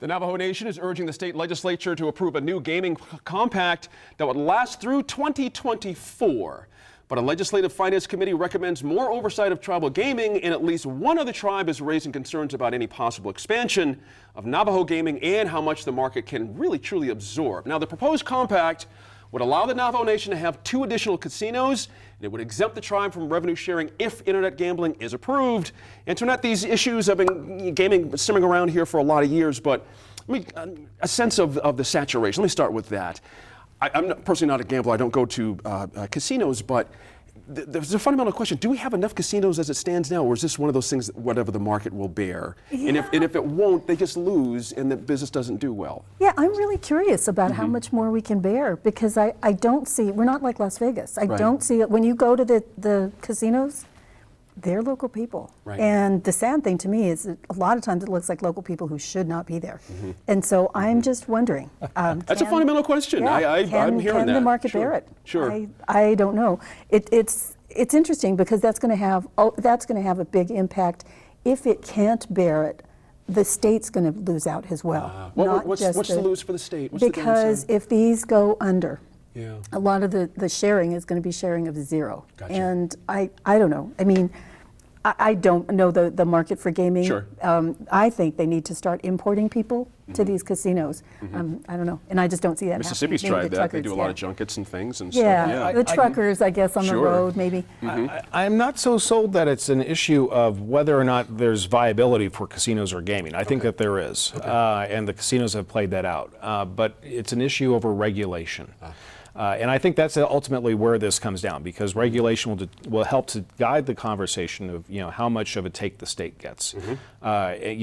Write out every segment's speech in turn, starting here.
The Navajo Nation is urging the state legislature to approve a new gaming compact that would last through 2024. But a legislative finance committee recommends more oversight of tribal gaming, and at least one other tribe is raising concerns about any possible expansion of Navajo gaming and how much the market can really truly absorb. Now, the proposed compact would allow the Navajo Nation to have 2 additional casinos, and it would exempt the tribe from revenue sharing if internet gambling is approved. Antoinette, these issues have been gaming simmering around here for a lot of years, but a sense of the saturation. Let me start with that. I'm personally not a gambler. I don't go to casinos, but there's a fundamental question. Do we have enough casinos as it stands now, or is this one of those things that whatever the market will bear? Yeah. And if it won't, they just lose and the business doesn't do well. Yeah, I'm really curious about how much more we can bear, because I don't see, we're not like Las Vegas. I don't see it. When you go to the casinos, they're local people. Right. And the sad thing to me is that a lot of times it looks like local people who should not be there. And so I'm just wondering. That's a fundamental question. Yeah, I'm hearing that. Can the market bear it? Sure. I don't know. It's interesting because that's going to have a big impact. If it can't bear it, the state's going to lose out as well. What's the lose for the state? What's because if these go under, yeah, a lot of the sharing is going to be sharing of 0. Gotcha. And I don't know. I mean, I don't know the market for gaming. Sure. I think they need to start importing people to these casinos. I don't know. And I just don't see that Mississippi's happening. tried that. They do a lot of junkets and things and Yeah, stuff. the truckers, I guess, on the Sure. road, maybe. I'm not so sold that it's an issue of whether or not there's viability for casinos or gaming. I think that there is, and the casinos have played that out. But it's an issue over regulation. And I think that's ultimately where this comes down, because regulation will help to guide the conversation of how much of a take the state gets. The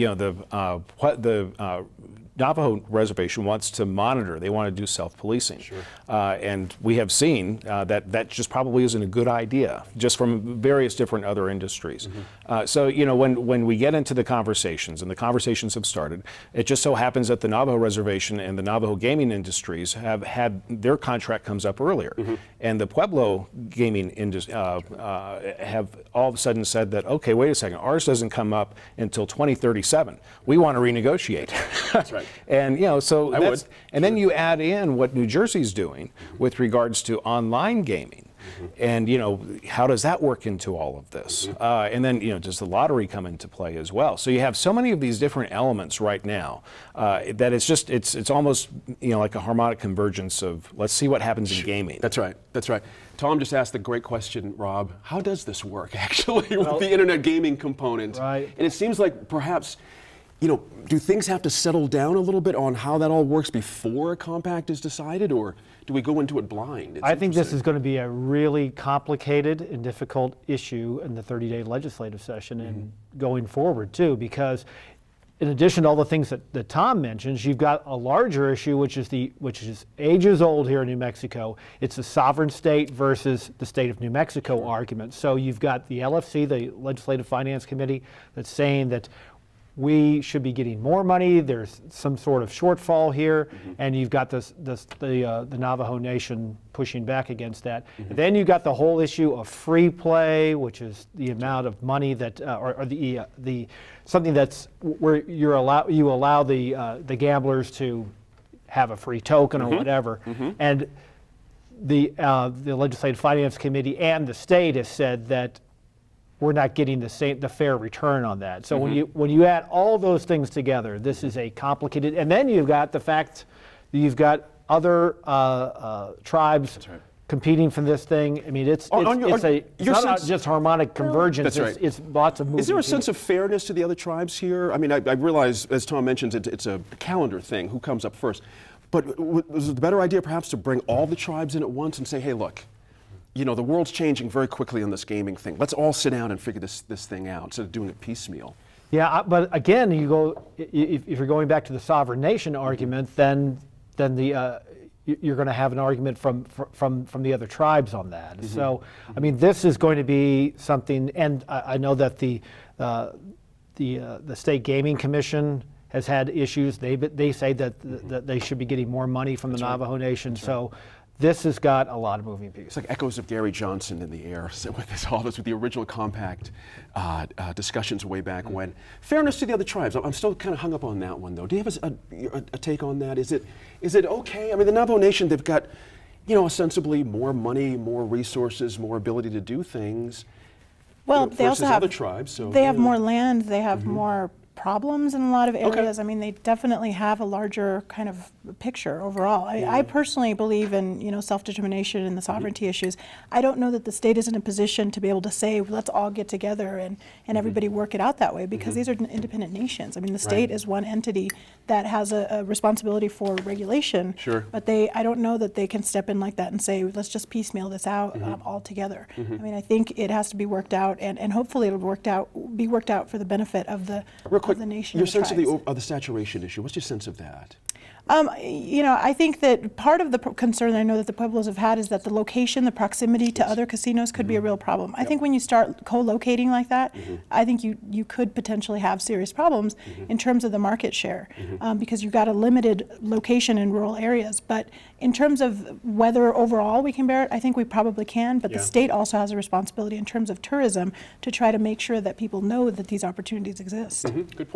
Navajo Reservation wants to monitor. They want to do self-policing. Sure. And we have seen that just probably isn't a good idea, just from various different other industries. So, when we get into the conversations, and the conversations have started, it just so happens that the Navajo Reservation and the Navajo gaming industries have had their contract comes up earlier. And the Pueblo gaming industry have all of a sudden said that, okay, wait a second, ours doesn't come up until 2037. We want to renegotiate. That's right. And so I would. And then you add in what New Jersey's doing with regards to online gaming. And how does that work into all of this? And then does the lottery come into play as well? So you have so many of these different elements right now that it's almost like a harmonic convergence of let's see what happens in gaming. That's right. That's right. Tom just asked the great question, Rob. How does this work actually with the internet gaming component? Right. And it seems like perhaps, do things have to settle down a little bit on how that all works before a compact is decided, or do we go into it blind? I think this is going to be a really complicated and difficult issue in the 30-day legislative session and going forward too, because in addition to all the things that Tom mentions, you've got a larger issue, which is ages old here in New Mexico. It's the sovereign state versus the state of New Mexico argument. So you've got the LFC, the Legislative Finance Committee, that's saying that we should be getting more money. There's some sort of shortfall here, and you've got the Navajo Nation pushing back against that. Then you've got the whole issue of free play, which is the amount of money that, or the something that's where you allow the gamblers to have a free token or whatever, and the Legislative Finance Committee and the state has said that we're not getting the fair return on that. So when you add all those things together, this is a complicated. And then you've got the fact that you've got other tribes competing for this thing. I mean, it's not just harmonic convergence. That's right. It's lots of moving. Is there a sense of fairness to the other tribes here? I mean, I realize, as Tom mentions, it's a calendar thing. Who comes up first? But was it the better idea perhaps to bring all the tribes in at once and say, hey, look, the world's changing very quickly on this gaming thing. Let's all sit down and figure this thing out instead of doing it piecemeal. Yeah, but again, if you're going back to the sovereign nation argument, then you're going to have an argument from the other tribes on that. So, I mean, this is going to be something, and I know that the State Gaming Commission has had issues. They say that they should be getting more money from the Navajo Nation. So This has got a lot of moving pieces. It's like echoes of Gary Johnson in the air so with all this, with the original compact discussions way back when. Fairness to the other tribes. I'm still kind of hung up on that one, though. Do you have a take on that? Is it okay? I mean, the Navajo Nation, they've got, ostensibly more money, more resources, more ability to do things. Well, they versus also have other tribes. So they have more land. They have more problems in a lot of areas. Okay. I mean, they definitely have a larger kind of picture overall. I personally believe in self-determination and the sovereignty issues. I don't know that the state is in a position to be able to say, let's all get together and everybody work it out that way, because these are independent nations. I mean, the state is one entity that has a responsibility for regulation. Sure. But I don't know that they can step in like that and say, let's just piecemeal this out all together. I mean, I think it has to be worked out, and hopefully it'll be worked out for the benefit of the nation. Your and the sense tribes. of the saturation issue. What's your sense of that? I think that part of the concern I know that the Pueblos have had is that the location, the proximity to other casinos could be a real problem. I think when you start co-locating like that, I think you could potentially have serious problems in terms of the market share, because you've got a limited location in rural areas. But in terms of whether overall we can bear it, I think we probably can, but the state also has a responsibility in terms of tourism to try to make sure that people know that these opportunities exist. Good point.